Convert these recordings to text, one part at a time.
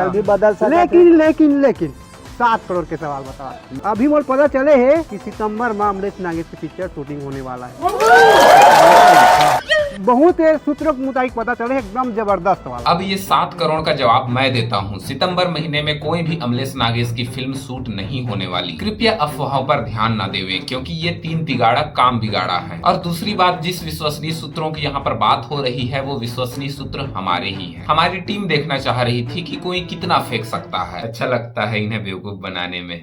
कल भी बदल सकता है। लेकिन 7 करोड़ के सवाल बता। अभी मोल पता चले है कि सितंबर में अमरीश नागेश की पिक्चर शूटिंग होने वाला है। बहुत सूत्रों के मुताबिक पता चले, एकदम जबरदस्त वाला। अब ये 7 करोड़ का जवाब मैं देता हूँ। सितंबर महीने में कोई भी अमरीश नागेश की फिल्म शूट नहीं होने वाली। कृपया अफवाहों पर ध्यान न देवें, क्योंकि ये 3 तिगाड़ा काम बिगाड़ा है। और दूसरी बात, जिस विश्वसनीय सूत्रों की यहाँ पर बात हो रही है वो विश्वसनीय सूत्र हमारे ही हैं। हमारी टीम देखना चाह रही थी कि कोई कितना फेंक सकता है। अच्छा लगता है इन्हें बेवकूफ बनाने में।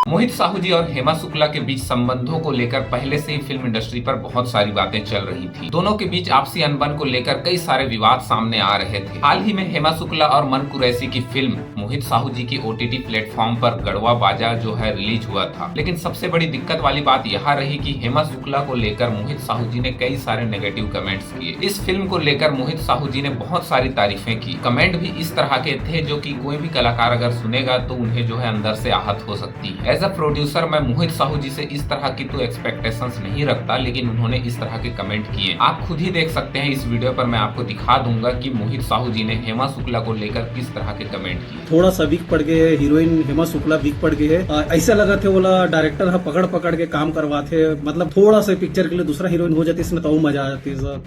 मोहित साहू जी और हेमा शुक्ला के बीच संबंधों को लेकर पहले से ही फिल्म इंडस्ट्री पर बहुत सारी बातें चल रही थी। दोनों के बीच आपसी अनबन को लेकर कई सारे विवाद सामने आ रहे थे। हाल ही में हेमा शुक्ला और मन कुरैशी की फिल्म मोहित साहू जी की OTT प्लेटफॉर्म पर गढ़वा बाजा जो है रिलीज हुआ था। लेकिन सबसे बड़ी दिक्कत वाली बात यहाँ रही कि हेमा शुक्ला को लेकर मोहित साहू जी ने कई सारे नेगेटिव कमेंट्स किए। इस फिल्म को लेकर मोहित साहू जी ने बहुत सारी तारीफें की। कमेंट भी इस तरह के थे जो कि कोई भी कलाकार अगर सुनेगा तो उन्हें जो है अंदर से आहत हो सकती है। एज अ प्रोड्यूसर मैं मोहित साहू जी से इस तरह की तो एक्सपेक्टेशंस नहीं रखता, लेकिन उन्होंने इस तरह के कमेंट किए। आप खुद ही देख सकते हैं, इस वीडियो पर मैं आपको दिखा दूंगा कि मोहित साहू जी ने हेमा शुक्ला को लेकर किस तरह के कमेंट किए। थोड़ा सा वीक पड़ गए है, हीरोइन हेमा शुक्ला वीक पड़ गई है। ऐसा लगा थे बोला डायरेक्टर पकड़ पकड़ के काम करवाते, मतलब थोड़ा सा पिक्चर के लिए दूसरा हीरोइन हो जाती इसमें तो मजा आ जाती है।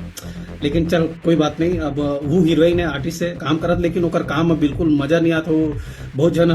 लेकिन चल कोई बात नहीं, अब वो हीरोइन है, आर्टिस्ट से काम करत, लेकिन ओकर काम में बिल्कुल मजा नहीं आता। बहुत जन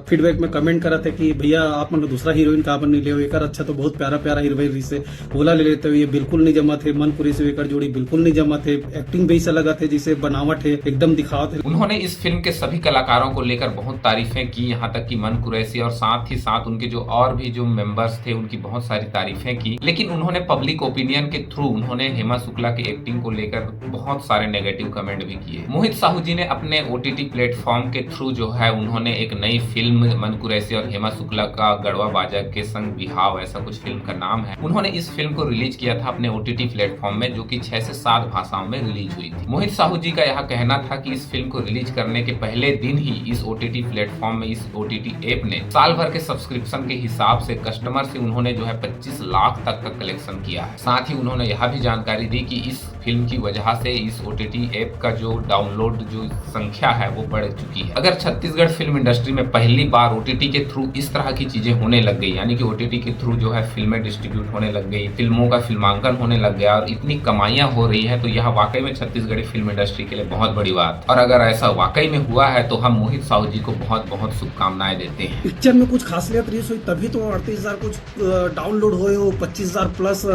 फीडबैक में कमेंट करत है कि भैया आप मतलब दूसरा हीरोइन का नहीं ले, एकर अच्छा तो बहुत प्यारा प्यारा हीरोइन से बोला ले लेते हो, ये बिल्कुल नहीं जमा थे। मन पुरी से एकर जोड़ी बिल्कुल नहीं जमा थे। एक्टिंग भी ऐसा लगा थे जिसे बनावट है एकदम दिखावत है। उन्होंने इस फिल्म के सभी कलाकारों को लेकर बहुत तारीफें की, यहाँ तक कि मन कुरैशी और साथ ही साथ उनके जो और भी जो मेंबर्स थे उनकी बहुत सारी तारीफें की। लेकिन उन्होंने पब्लिक ओपिनियन के थ्रू उन्होंने हेमा शुक्ला की एक्टिंग को लेकर बहुत सारे नेगेटिव कमेंट भी किए। मोहित साहू जी ने अपने OTT प्लेटफॉर्म के थ्रू जो है उन्होंने एक नई फिल्म मन कुरैशी और हेमा शुक्ला का गढ़वा बाजा के संग बिहाव, ऐसा कुछ फिल्म का नाम है, उन्होंने इस फिल्म को रिलीज किया था अपने OTT प्लेटफॉर्म में, जो कि 6 से 7 भाषाओं में रिलीज हुई थी। मोहित साहू जी का यह कहना था कि इस फिल्म को रिलीज करने के पहले दिन ही इस OTT प्लेटफॉर्म में, इस OTT ऐप ने साल भर के सब्सक्रिप्शन के हिसाब से कस्टमर से उन्होंने जो है 25 लाख तक का कलेक्शन किया है। साथ ही उन्होंने यह भी जानकारी दी कि इस फिल्म की वजह से इस OTT ऐप का जो डाउनलोड जो संख्या है वो बढ़ चुकी है। अगर छत्तीसगढ़ फिल्म इंडस्ट्री में पहली बार OTT के थ्रू इस तरह की चीजें होने लग गई, यानी कि OTT के थ्रू जो है फिल्में डिस्ट्रीब्यूट होने लग गई, फिल्मों का फिल्मांकन होने लग गया और इतनी कमाइयां हो रही है, तो यह वाकई में छत्तीसगढ़ी फिल्म इंडस्ट्री के लिए बहुत बड़ी बात। और अगर ऐसा वाकई में हुआ है तो हम मोहित साहू जी को बहुत बहुत शुभकामनाएं देते हैं। पिक्चर में कुछ खासियत रही हुई तभी तो 38,000 कुछ डाउनलोड हुए हो, 25,000 प्लस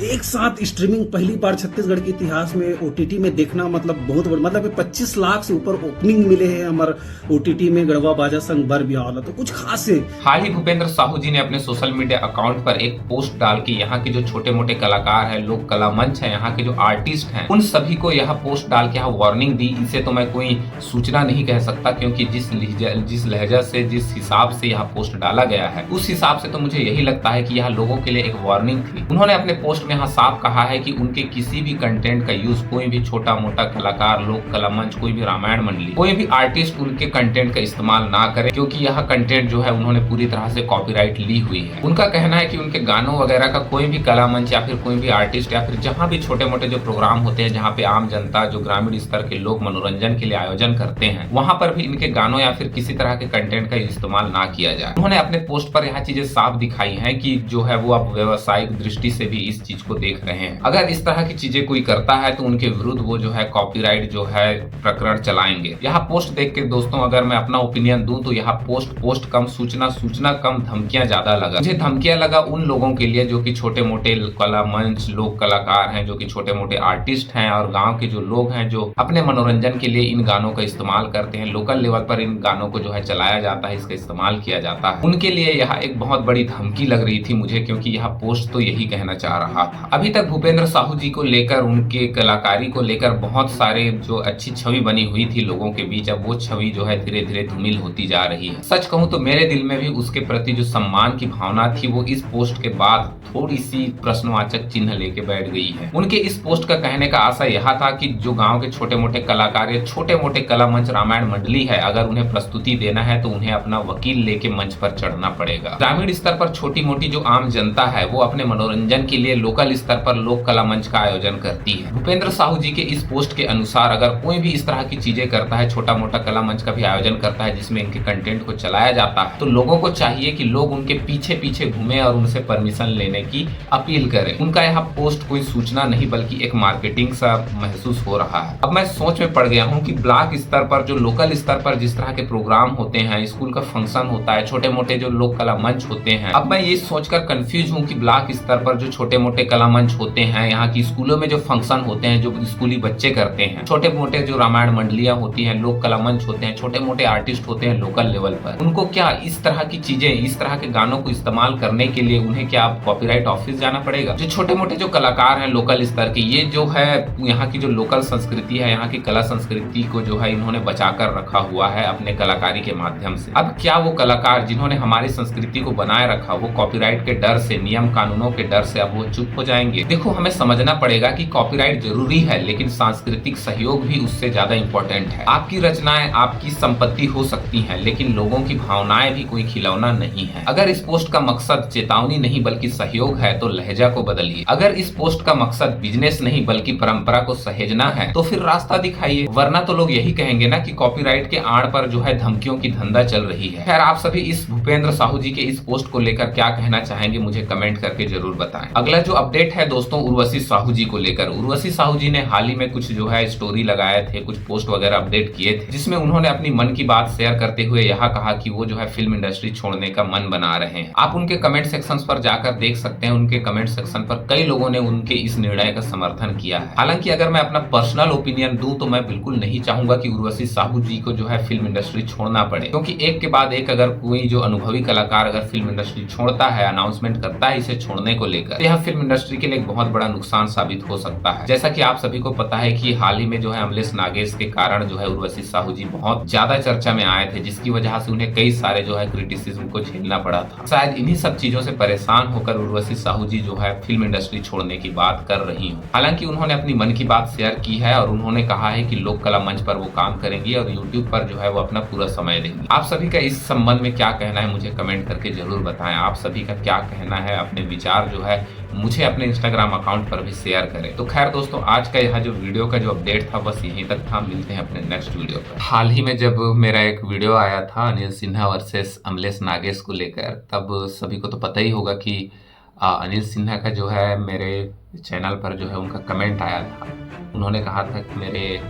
एक साथ स्ट्रीमिंग पहली बार छत्तीसगढ़ के इतिहास में OTT में देखना, मतलब बहुत बड़ा, मतलब 25 लाख से ऊपर ओपनिंग मिले हैं हमारे OTT में गढ़वा बाजा संग बर बिहाव वाला, तो कुछ खास है। हाल ही भूपेंद्र साहू जी ने अपने सोशल मीडिया अकाउंट पर एक पोस्ट डाल के यहाँ के जो छोटे मोटे कलाकार हैं, लोक कला मंच है, यहाँ के जो आर्टिस्ट हैं, उन सभी को यह पोस्ट डाल के यहाँ वार्निंग दी। इसे तो मैं कोई सूचना नहीं कह सकता, क्योंकि जिस लहजा से, जिस हिसाब से यह पोस्ट डाला गया है, उस हिसाब से तो मुझे यही लगता है कि यह लोगों के लिए एक वार्निंग थी। उन्होंने अपने पोस्ट यहाँ साफ कहा है कि उनके किसी भी कंटेंट का यूज कोई भी छोटा मोटा कलाकार, लोक कला मंच, कोई भी रामायण मंडली, कोई भी आर्टिस्ट उनके कंटेंट का इस्तेमाल ना करे, क्योंकि यह कंटेंट जो है उन्होंने पूरी तरह से कॉपीराइट ली हुई है। उनका कहना है कि उनके गानों वगैरह का कोई भी कला मंच या फिर कोई भी आर्टिस्ट या फिर जहां भी छोटे मोटे जो प्रोग्राम होते हैं, जहां पे आम जनता, जो ग्रामीण स्तर के लोग मनोरंजन के लिए आयोजन करते हैं, वहां पर भी इनके गानों या फिर किसी तरह के कंटेंट का इस्तेमाल ना किया जाए। उन्होंने अपने पोस्ट पर यह चीजें साफ दिखाई है कि जो है वो अब व्यवसायिक दृष्टि से भी इस चीज को देख रहे हैं। अगर इस तरह की चीजें कोई करता है तो उनके विरुद्ध वो जो है कॉपीराइट जो है प्रकरण चलाएंगे। यह पोस्ट देख के दोस्तों अगर मैं अपना ओपिनियन दूं तो यह पोस्ट कम, सूचना कम, धमकियां ज्यादा लगा। मुझे धमकियां लगा उन लोगों के लिए जो कि छोटे मोटे कला मंच, लोक कलाकार हैं, जो कि छोटे मोटे आर्टिस्ट हैं और गाँव के जो लोग हैं जो अपने मनोरंजन के लिए इन गानों का इस्तेमाल करते हैं, लोकल लेवल पर इन गानों को जो है चलाया जाता है, इसका इस्तेमाल किया जाता है। उनके लिए यह एक बहुत बड़ी धमकी लग रही थी मुझे, क्योंकि यह पोस्ट तो यही कहना चाह रहा रहा था। अभी तक भूपेंद्र साहू जी को लेकर, उनके कलाकारी को लेकर बहुत सारे जो अच्छी छवि बनी हुई थी लोगों के बीच, अब वो छवि जो है धीरे धीरे धूमिल होती जा रही है। सच कहूं तो मेरे दिल में भी उसके प्रति जो सम्मान की भावना थी वो इस पोस्ट के बाद थोड़ी सी प्रश्नवाचक चिन्ह लेके बैठ गई है। उनके इस पोस्ट का कहने का आशय यह था कि जो गांव के छोटे मोटे कलाकार या छोटे मोटे कला मंच रामायण मंडली है, अगर उन्हें प्रस्तुति देना है तो उन्हें अपना वकील लेके मंच पर चढ़ना पड़ेगा। ग्रामीण स्तर पर छोटी मोटी जो आम जनता है वो अपने मनोरंजन के लिए लोकल स्तर पर लोक कला मंच का आयोजन करती है। भूपेंद्र साहू जी के इस पोस्ट के अनुसार अगर कोई भी इस तरह की चीजें करता है, छोटा मोटा कला मंच का भी आयोजन करता है जिसमें इनके कंटेंट को चलाया जाता है, तो लोगों को चाहिए कि लोग उनके पीछे पीछे घूमे और उनसे परमिशन लेने की अपील करें। उनका यह पोस्ट कोई सूचना नहीं बल्कि एक मार्केटिंग सा महसूस हो रहा है। अब मैं सोच में पड़ गया हूँ कि ब्लॉक स्तर पर, जो लोकल स्तर पर जिस तरह के प्रोग्राम होते हैं, स्कूल का फंक्शन होता है, छोटे मोटे जो लोक कला मंच होते हैं, अब मैं ये सोचकर कंफ्यूज हूँ कि ब्लॉक स्तर पर जो छोटे मोटे कला मंच होते हैं, यहाँ की स्कूलों में जो फंक्शन होते हैं, जो स्कूली बच्चे करते हैं, छोटे मोटे जो रामायण मंडलियां होती हैं, लोक कला मंच होते हैं, छोटे मोटे आर्टिस्ट होते हैं लोकल लेवल पर, उनको क्या इस तरह की चीजें, इस तरह के गानों को इस्तेमाल करने के लिए उन्हें क्या कॉपीराइट ऑफिस जाना पड़ेगा? जो छोटे मोटे जो कलाकार हैं लोकल स्तर के, ये जो है यहाँ की जो लोकल संस्कृति है, यहाँ की कला संस्कृति को जो है इन्होंने बचाकर रखा हुआ है अपने कलाकारी के माध्यम से। अब क्या वो कलाकार जिन्होंने हमारी संस्कृति को बनाए रखा, वो कॉपीराइट के डर से, नियम कानूनों के डर से अब वो चुप हो जाएंगे? देखो, हमें समझना पड़ेगा कि कॉपीराइट जरूरी है, लेकिन सांस्कृतिक सहयोग भी उससे ज्यादा इंपॉर्टेंट है। आपकी रचनाएं आपकी संपत्ति हो सकती हैं, लेकिन लोगों की भावनाएं भी कोई खिलौना नहीं है। अगर इस पोस्ट का मकसद चेतावनी नहीं बल्कि सहयोग है तो लहजा को बदलिए। अगर इस पोस्ट का मकसद बिजनेस नहीं बल्कि परंपरा को सहेजना है तो फिर रास्ता दिखाइए, वरना तो लोग यही कहेंगे ना कि कॉपीराइट के आड़ पर जो है धमकियों की धंधा चल रही है। खैर, आप सभी इस भूपेंद्र साहू जी के इस पोस्ट को लेकर क्या कहना चाहेंगे मुझे कमेंट करके जरूर बताएं। अगला जो अपडेट है दोस्तों, उर्वशी साहू जी को लेकर। उर्वशी साहू जी ने हाल ही में कुछ जो है स्टोरी लगाए थे, कुछ पोस्ट वगैरह अपडेट किए थे, जिसमें उन्होंने अपनी मन की बात शेयर करते हुए यह कहा कि वो जो है फिल्म इंडस्ट्री छोड़ने का मन बना रहे हैं। आप उनके कमेंट सेक्शन पर जाकर देख सकते हैं, उनके कमेंट सेक्शन पर कई लोगों ने उनके इस निर्णय का समर्थन किया है। हालांकि अगर मैं अपना पर्सनल ओपिनियन दूं तो मैं बिल्कुल नहीं चाहूंगा कि उर्वशी साहू जी को जो है फिल्म इंडस्ट्री छोड़ना पड़े, क्योंकि एक के बाद एक अगर कोई जो अनुभवी कलाकार अगर फिल्म इंडस्ट्री छोड़ता है, अनाउंसमेंट करता है इसे छोड़ने को लेकर, तो यह फिल्म इंडस्ट्री के लिए एक बहुत बड़ा नुकसान साबित हो सकता है। जैसा कि आप सभी को पता है कि हाल ही में जो है अमलेश नागेश के कारण जो है उर्वशी साहू जी बहुत ज्यादा चर्चा में आए थे, जिसकी वजह से उन्हें कई सारे जो है क्रिटिसिज्म को झेलना पड़ा था। शायद इन्हीं सब चीजों से परेशान होकर उर्वशी साहू जी जो है फिल्म इंडस्ट्री छोड़ने की बात कर रही हूँ। हालांकि उन्होंने अपनी मन की बात शेयर की है और उन्होंने कहा है कि लोक कला मंच पर वो काम करेंगी और यूट्यूब पर जो है वो अपना पूरा समय देंगी। आप सभी का इस संबंध में क्या कहना है मुझे कमेंट करके जरूर बताएं। आप सभी का क्या कहना है, अपने विचार जो है मुझे अपने इंस्टाग्राम अकाउंट पर भी शेयर करें। तो खैर दोस्तों, आज का यह जो वीडियो का जो अपडेट था बस यहीं तक था। मिलते हैं अपने नेक्स्ट वीडियो पर। हाल ही में जब मेरा एक वीडियो आया था अनिल सिन्हा वर्सेस अमलेश नागेश को लेकर, तब सभी को तो पता ही होगा कि अनिल सिन्हा का जो है मेरे चैनल पर जो है उनका कमेंट आया था। उन्होंने कहा था कि मेरे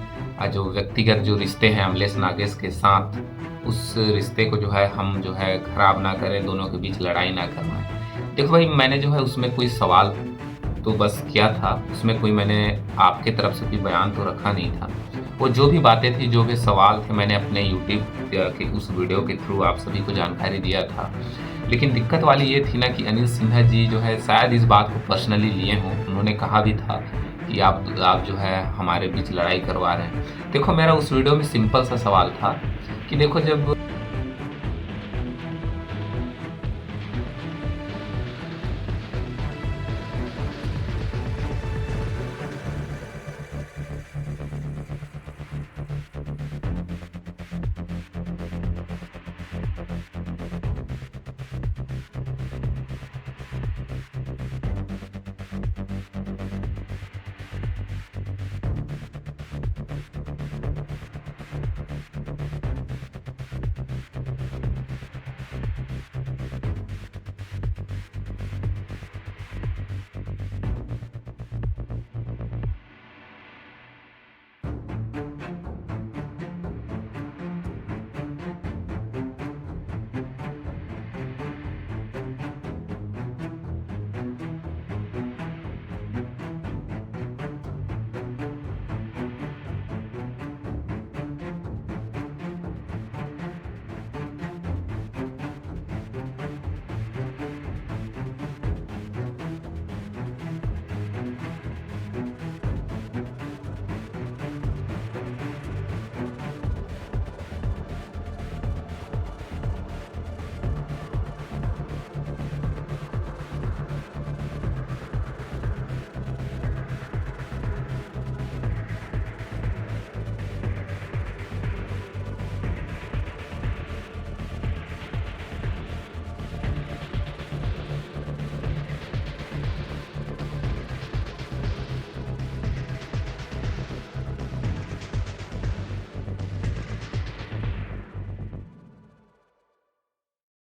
जो व्यक्तिगत जो रिश्ते हैं अमलेश नागेश के साथ, उस रिश्ते को जो है हम जो है खराब ना करें, दोनों के बीच लड़ाई ना करवाएं। देखो भाई, मैंने जो है उसमें कोई सवाल तो बस किया था, उसमें कोई मैंने आपके तरफ से कोई बयान तो रखा नहीं था। वो जो भी बातें थी, जो भी सवाल थे, मैंने अपने यूट्यूब के उस वीडियो के थ्रू आप सभी को जानकारी दिया था। लेकिन दिक्कत वाली ये थी ना कि अनिल सिन्हा जी जो है शायद इस बात को पर्सनली लिए हों। उन्होंने कहा भी था कि आप जो है हमारे बीच लड़ाई करवा रहे हैं। देखो, मेरा उस वीडियो में सिंपल सा सवाल था कि देखो, जब